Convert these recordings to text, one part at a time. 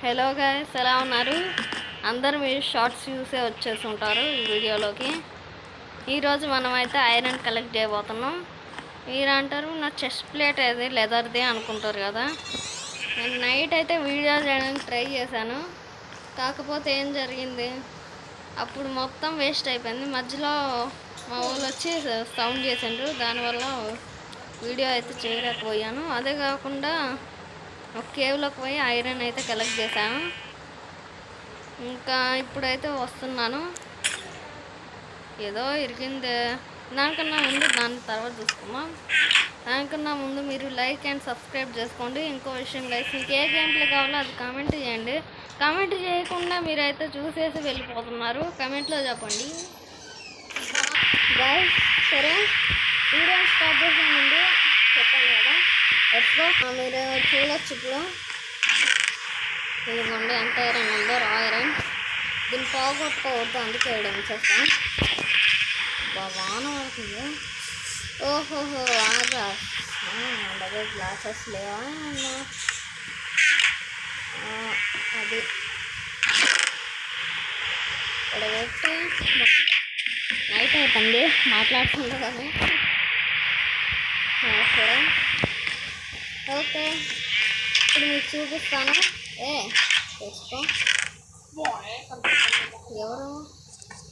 Hello guys, ఎలా ఉన్నారు? అందరూ మీరు షార్ట్స్ చూసే వచ్చేసి ఉంటారు ఈ వీడియోలోకి. ఈరోజు మనమైతే ఐరన్ కలెక్ట్ చేయబోతున్నాం. మీరు అంటారు నా చెస్ట్ ప్లేట్ అది లెదర్ది అనుకుంటారు కదా. నేను నైట్ అయితే వీడియో చేయడానికి ట్రై చేశాను. కాకపోతే ఏం జరిగింది, అప్పుడు మొత్తం వేస్ట్ అయిపోయింది. మధ్యలో మా వాళ్ళు వచ్చి సౌండ్ చేసిండ్రు, దానివల్ల వీడియో అయితే చేయలేకపోయాను. అదే కాకుండా ఒక కేవ్లోకి పోయి ఐరన్ అయితే కలెక్ట్ చేశాను. ఇంకా ఇప్పుడైతే వస్తున్నాను. ఏదో ఇరిగింది. దానికన్నా ముందు దాని తర్వాత చూసుకున్నాం. దానికన్నా ముందు మీరు లైక్ అండ్ సబ్స్క్రైబ్ చేసుకోండి. ఇంకో విషయం గైస్, మీకు ఏ గేమ్ ప్లే కావాలో అది కామెంట్ చేయండి. కామెంట్ చేయకుండా మీరైతే చూసేసి వెళ్ళిపోతున్నారు. కామెంట్లో చెప్పండి గైస్. సరే, వీడియో స్టార్ట్ చేసామండి, చెప్పాను కదా. మీరు చూడొచ్చు ఇప్పుడు. ఇదిగోండి ఎంత ఐరన్ ఉందో, రా ఐరన్. దీన్ని పోగొట్టుకోవద్దు, అందుకే వేయడం చేస్తాం. వాన పడుతుంది. ఓహోహో, ఆగా దగ్గర గ్లాసెస్ లేవా? అది ఇక్కడ పెట్టి నైట్ అవుతుంది మాట్లాడుతుంది కానీ. సరే, ఓకే, ఇప్పుడు మీకు చూపిస్తాను. తెచ్చుకో. ఎవరు?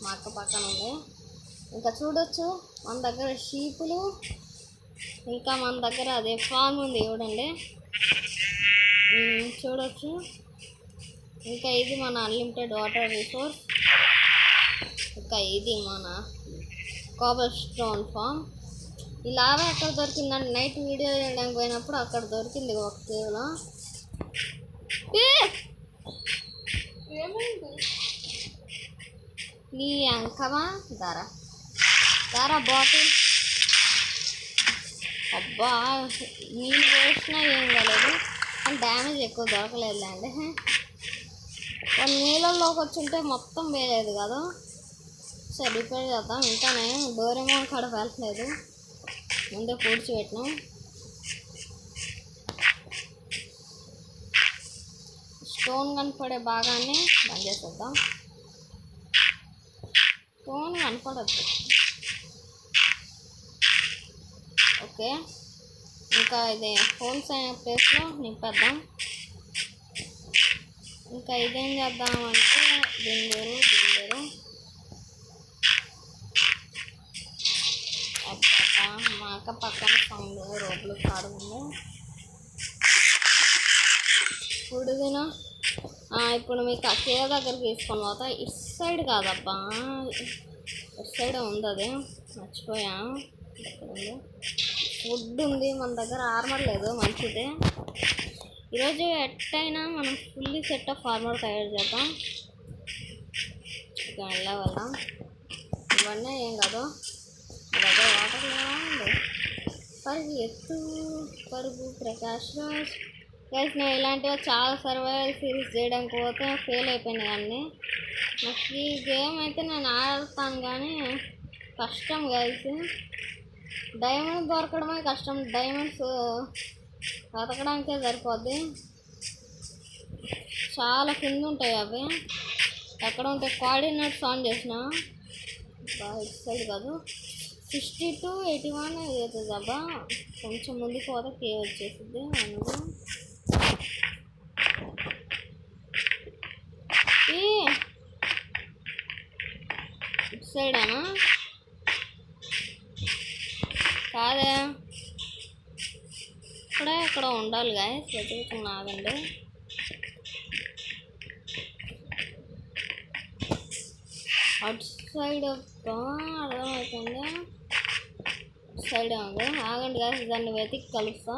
మా అక్క పక్కన ఉంది. ఇంకా చూడొచ్చు మన దగ్గర షీపులు, ఇంకా మన దగ్గర అదే ఫామ్ ఉంది చూడండి, చూడొచ్చు. ఇంకా ఇది మన అన్లిమిటెడ్ వాటర్ రిసోర్స్. ఇంకా ఇది మన కాబల్ స్టోన్ ఫామ్. ఈ లావా ఎక్కడ దొరికిందండి, నైట్ వీడియో చేయడానికి పోయినప్పుడు అక్కడ దొరికింది ఒక కేవలం. ఏమైంది నీ అంకమా? దారా బాటిల్. అబ్బా, నేను వేసినా ఏం కాలేదు, కానీ డ్యామేజ్ ఎక్కువ దొరకలేదులేండి. వాళ్ళు నీళ్ళల్లోకి వచ్చి ఉంటే మొత్తం వేయలేదు కదా. సరే, రిపేర్ చేద్దాం. ఇంకానే డోరేమోన్ కాడ వెళ్ళలేదు, ముందే పూడ్చిపెట్టినాం. స్టోన్ కనపడే భాగాన్ని బంద్ చేసేద్దాం. స్టోన్ కనపడద్దు. ఓకే, ఇంకా ఇది హోల్స్ అయిన ప్లేస్లో నింపేద్దాం. ఇంకా ఇదేం చేద్దామంటే దిండేరు అబ్బా, మా అక్క పక్కన సౌండ్ రోడ్లు కాడుంది. ఇప్పుడు మీకు ఆ కేవ్ దగ్గరికి తీసుకొని పోతా. ఇటు సైడ్ కాదబ్బా, ఇటు సైడ్ ఉంది, అది మర్చిపోయా. ఫుడ్ ఉంది మన దగ్గర, ఆర్మర్ లేదు, మంచిది. ఈరోజు ఎట్టయినా మనం ఫుల్లీ సెట్ ఆఫ్ ఆర్మర్ తయారు చేద్దాం. ఇక వెళ్దాం. ఇవన్నీ ఏం కాదు, మన దగ్గర వాటర్ లేవండి. పరుగు ప్రకాష్ రాజ్. గైస్, నేను ఇలాంటివి చాలా సర్వైవల్ సిరీస్ చేయడానికి పోతే ఫెయిల్ అయిపోయినాయి అన్నీ. నాకు ఈ గేమ్ అయితే నేను ఆడతాను కానీ కష్టం గైస్. డైమండ్స్ దొరకడమే కష్టం, డైమండ్స్ బతకడానికే సరిపోద్ది. చాలా కింద ఉంటాయి అవి. ఎక్కడ ఉంటాయి కోఆర్డినేట్స్ ఆన్ చేసిన ఇటు సైడ్ కాదు, 60 to 81 అవుతుంది అబ్బా. కొంచెం ముందుకు పోతే కేవ్ వచ్చేసింది. అందుకు ఇటు సైడేనా? కాదే, ఇక్కడే ఎక్కడ ఉండాలి గాయస్, వెతుకుతున్నాగండి. అటు సైడ్ అర్థమవుతుంది, సైడ్ ఉంది. ఆగండి గాయస్, దాన్ని వెతికి కలుస్తా.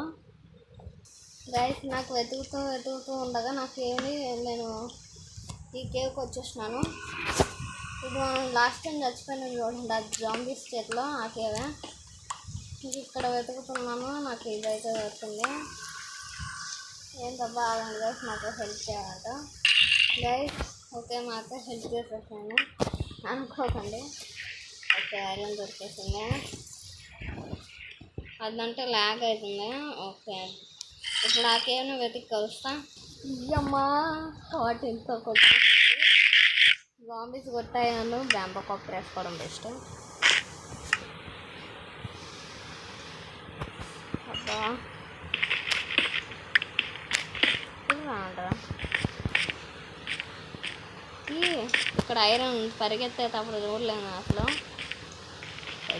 గాయస్, నాకు వెతుకుతూ ఉండగా నాకేమి, నేను ఈ కేవ్కి వచ్చేసినాను. ఇది మనం లాస్ట్ టైం చచ్చిపోయిన చూడండి, అది జాంబీస్ చేతిలో ఆ కేవే. ఇక్కడ వెతుకుతున్నాను, నాకు ఇదైతే దొరుకుతుంది. ఏంటబ్బా, ఆగండి గైస్, మాకు హెల్ప్ చేయాలంట గైస్. ఓకే, మాకు హెల్ప్ చేసేసాను అనుకోకండి. ఓకే, ఐరన్ దొరికేసింది. అదంటే ల్యాగ్ అవుతుంది. ఓకే, ఇప్పుడు ఆ కేవ్ని వెతికి కలుస్తా. అమ్మా హాట్ ఎంతో కొట్టేసింది. జాంబీస్ కొట్టాయను బ్యాంబో కాప్టర్ వేసుకోవడం బెస్ట్. అబ్బా రాండ్రా ఇక్కడ ఐరన్ పరిగెత్తేటప్పుడు చూడలేను అసలు.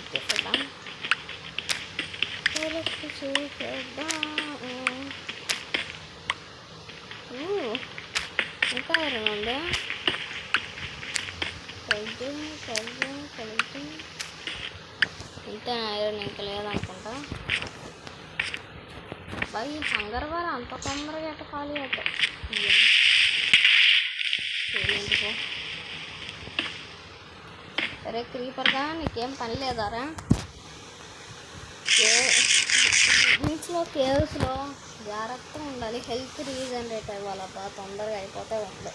చూసేద్దాం ఇంకా ఐరన్ ఉంది. ఇంతే ఐరన్ ఇంకా లేదనుకుంటా. బాగా ఈ హంగర్ వారు అంత తొందరగా ఎట్ట ఖాళీ అవుతాయి. ఎందుకు సరే క్రీపర్గా నీకేం పని లేదారా? ఇంట్లో కేవ్స్లో జాగ్రత్తగా ఉండాలి. హెల్త్ రీజనరేట్ అవ్వాలబ్బా, తొందరగా అయిపోతే ఉండదు.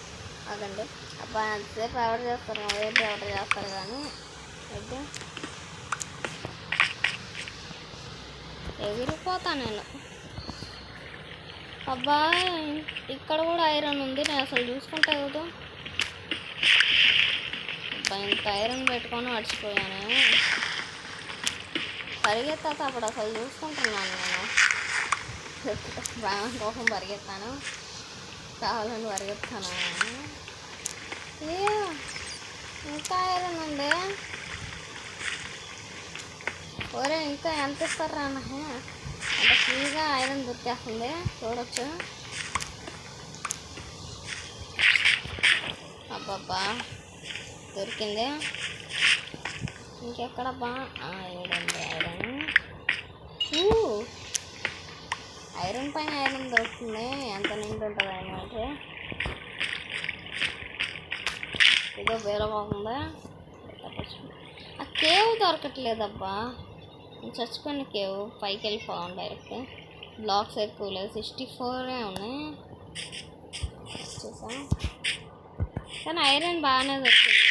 అదండి అబ్బా ఎంతసేపు ఎవరు చేస్తారు, ఏంటి ఎవరు చేస్తారు కానీ అయితే ఎగిరిపోతా నేను. అబ్బా ఇక్కడ కూడా ఐరన్ ఉంది, నేను అసలు చూసుకుంటా కదా. అబ్బా ఇంత ఐరన్ పెట్టుకొని మర్చిపోయాను. పరిగెత్తాక అప్పుడు అసలు చూసుకుంటున్నాను నేను. బాగా కోసం పరిగెత్తాను, కావాలని పరిగెత్తాను. ఇంకా ఐరన్ ఉంది. ఒరే ఇంకా ఎంత ఇస్తారా అన్న? అంటే ఫ్రీగా ఐరన్ దొరికేస్తుంది, చూడొచ్చు. అబ్బాబ్బా దొరికింది. ఇంకెక్కడబ్బా? ఏడండి ఐరన్. ఐరన్ పైన ఐరన్ దొరుకుతుంది. ఎంత నిండి ఉంటుంది ఐరన్ అంటే. ఏదో వేలబాగుందా. ఆ కేవ్ దొరకట్లేదబ్బా. చచ్చిపోయిన కేవ్ పైకి వెళ్ళిపోవాలి డైరెక్ట్. బ్లాక్స్ ఎక్కువ లేదు, 64 ఉన్నాయి చూసా. కానీ ఐరన్ బాగానే దొరికింది.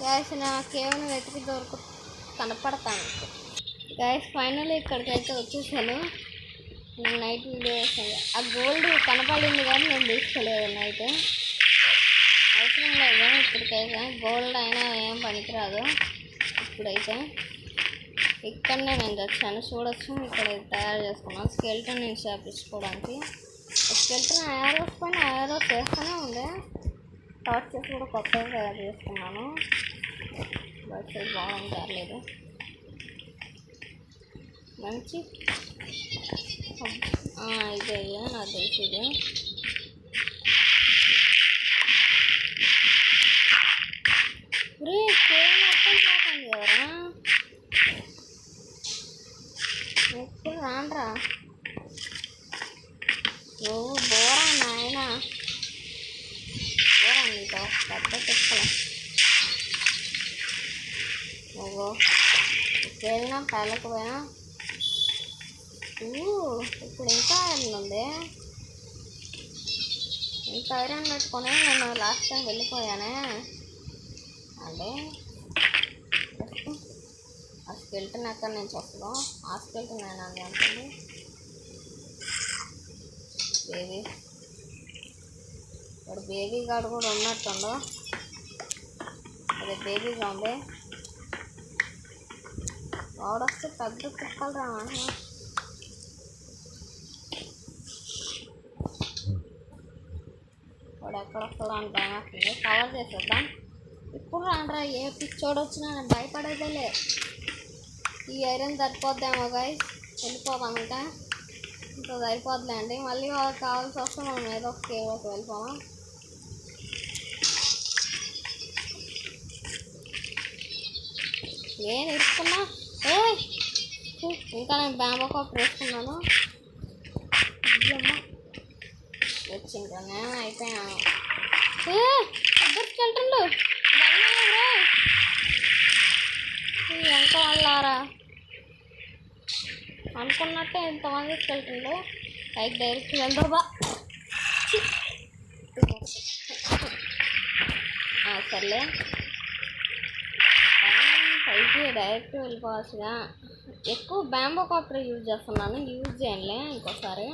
గ్యాస్ నా కేవ్ని వెతికి కనపడతాను. గ్యాస్ ఫైనల్ ఇక్కడికైతే వచ్చేసాను. నేను నైట్ వీడియో వేసాను. ఆ గోల్డ్ కనపడింది కానీ నేను తీసుకోలేదు. నైట్ అవసరం లేదు ఇప్పటికైతే. గోల్డ్ అయినా ఏం పనికిరాదు ఇప్పుడైతే. ఇక్కడనే నేను తెచ్చాను, చూడొచ్చు. ఇక్కడ తయారు చేసుకున్నాను స్కెల్టన్ నేను చేపించుకోవడానికి. స్కెల్టన్ ఐరోస్ పైన ఐరోస్ వేస్తూనే ఉండే. టార్చ్ చేసి కూడా కొత్తగా తయారు చేసుకున్నాను. బట్ సైడ్ బాగుంది కాలేదు మంచి. ఇదే నాకు తెలుసు. ఇది మొత్తం పోతుంది కదరా. ఎప్పుడు రాండ్రా నువ్వు. బోరా నాయన బోరా నీతో పెద్ద చెక్కలే. నువ్వు వెళ్ళినా పెళ్ళకపోయినా. ఇప్పుడు ఇంకా ఐరన్ ఉంది. ఇంకా ఐరన్ పెట్టుకొని నేను లాస్ట్ టైం వెళ్ళిపోయానే. అంటే ఆ స్కెల్టన్ ఎక్కడి నుంచి వస్తుందో ఆ స్కెల్టన్ అయినా అంటుంది. బేబీ ఇప్పుడు బేబీ గార్డ్ కూడా ఉన్నట్టుందో. అదే బేబీగా ఉంది. వాడొస్తే పెద్ద తిప్పలు రా. వాడు ఎక్కడ వస్తుందో అని భయం వస్తుంది. కవర్ చేసేద్దాం. ఇప్పుడు రాండ్రా, ఏ పిచ్చోడు వచ్చినా నేను భయపడేదేలే. ఈ ఐరన్ సరిపోద్దేమో గాయస్, వెళ్ళిపోదాం. ఇంకా సరిపోద్దులే అండి. మళ్ళీ వాళ్ళకి కావాల్సి వస్తే మనం ఏదో ఒక కేవ్లోకి వెళ్ళిపోదాం. నేను ఇరుక్కున్నా. ఇంకా నేను బ్యాంబో కాప్టర్ వేసుకున్నాను. వచ్చింటానే అయిపోయాను. వెళ్తుండు ఎంత వాళ్ళారా అనుకున్నట్టే ఇంతమంది తీసుకెళ్తుండు. పైకి డైరెక్ట్ వెళ్దామా? సర్లే పైకి డైరెక్ట్ వెళ్ళిపోవచ్చుగా. ఎక్కువ బ్యాంబో కాప్టర్ యూజ్ చేస్తున్నాను. యూజ్ చేయండిలే ఇంకోసారి.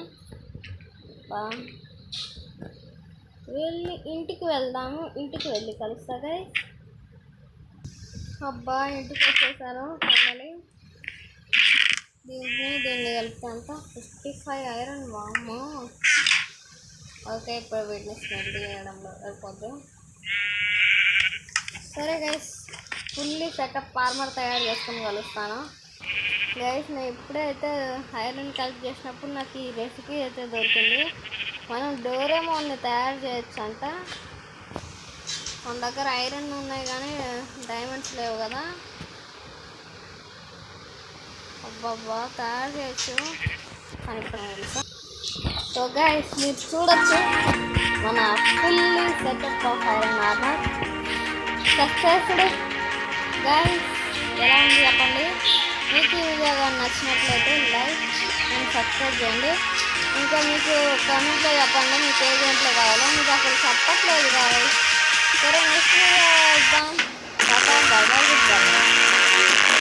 బా వెళ్ళి ఇంటికి వెళ్దాము. ఇంటికి వెళ్ళి కలుస్తా గైస్. అబ్బా ఇంటికి వచ్చేసాను ఫైనలీ. దీన్ని కలిపితే అంతా 55 ఐరన్. వామ్మో. ఓకే ఇప్పుడు వీటిని స్మెల్ చేయడంలో అయిపోద్ది. సరే గైస్, ఫుల్లీ సెటప్ ఆర్మర్ తయారు చేసుకొని కలుస్తాను గైస్. నేను ఇప్పుడైతే ఐరన్ కలెక్ట్ చేసినప్పుడు నాకు ఈ రెసిపీ అయితే దొరికింది. మనం డోరేమోన్ని తయారు చేయొచ్చు అంట. మన దగ్గర ఐరన్ ఉన్నాయి కానీ డైమండ్స్ లేవు కదా. అబ్బబ్బా తయారు చేయొచ్చు కానీ ఇప్పుడు తెలుసా. సో గైస్ మీరు చూడొచ్చు మన fully setup of iron armour successed. Guys ఎలా ఉంది చెప్పండి. మీకు ఈ వీడియో కానీ నచ్చినట్లయితే లైక్ అండ్ సబ్స్క్రైబ్ చేయండి. ఇంకా మీకు కామెంట్లో చెప్పండి మీకు ఏ గేమ్లో కావాలో. మీకు అసలు చెప్పట్లేదు కావాలి. సరే నెక్స్ట్ వీడియో ఇద్దాం.